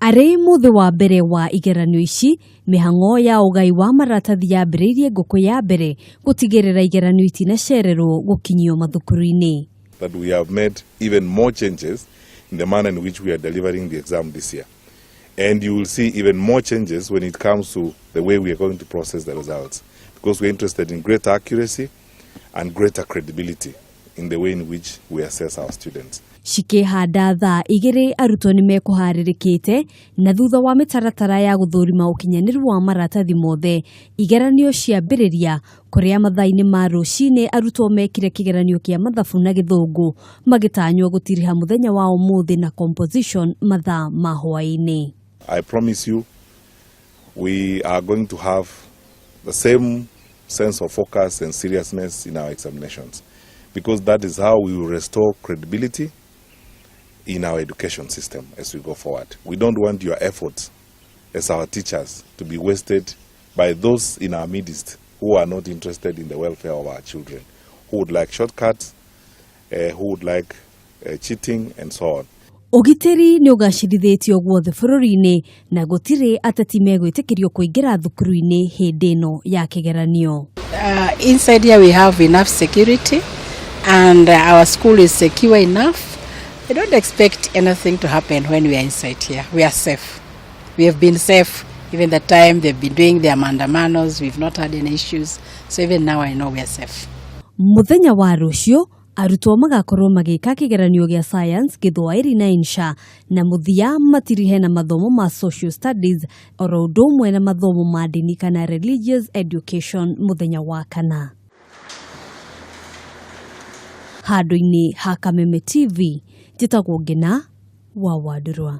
Arĩ mũthĩ wa mbere wa igeranio ici, mĩhang'o ya ũgai wa maratathi yambĩrĩirie ngũkũ ya mbere gũtigĩrĩra igeranio itinacererwo gũkinyio mathukuru-inĩ. That we have made even more changes in the manner in which we are delivering the exam this year. And you will see even more changes when it comes to the way we are going to process the results. Because we are interested in greater accuracy and greater credibility in the way in which we assess our students. Cikĩhanda thaa igĩrĩ arutwo nĩmekũharĩrĩkĩte na thutha wa mĩtaratara ya gũthũrima ũkinyanĩru wa maratathi mothe, igeranio ciambĩrĩria kũrĩa mathaa-inĩ ma rũcinĩ arutwo mekire kĩgeranio kĩa mathabu na gĩthũngũ magĩtanywo gũtiriha mũthenya wa ũmũthĩ na composition mathaa ma hwaĩ-inĩ. I promise you we are going to have the same sense of focus and seriousness in our examinations, because that is how we will restore credibility in our education system as we go forward. We don't want your efforts as our teachers to be wasted by those in our midst who are not interested in the welfare of our children, who would like shortcuts, who would like cheating and so on. Ũgitĩri nĩ ũgacĩrithĩtio guothe bũrũri-inĩ na gũtirĩ ateti megwĩtĩkĩrio kũingĩra thukuru-inĩ hĩndĩ ĩno ya kĩgeranio. Inside here we have enough security and our school is secure enough. I don't expect anything to happen when we are inside here. We are safe. We have been safe even the time they've been doing their mandamanos. We've not had any issues. So even now I know we are safe. Mũthenya wa rũciũ arutwo magakorwo magĩka kĩgeranio gĩa science, gĩthwaĩri na insha, na mũthia matirihe na mathomo ma social studies oro ũndũ ũmwe na mathomo ma ndini kana religious education mũthenya wa kana. Handũ-inĩ ha Kameme TV, njĩtagwo Ngina wa Wandũrwa.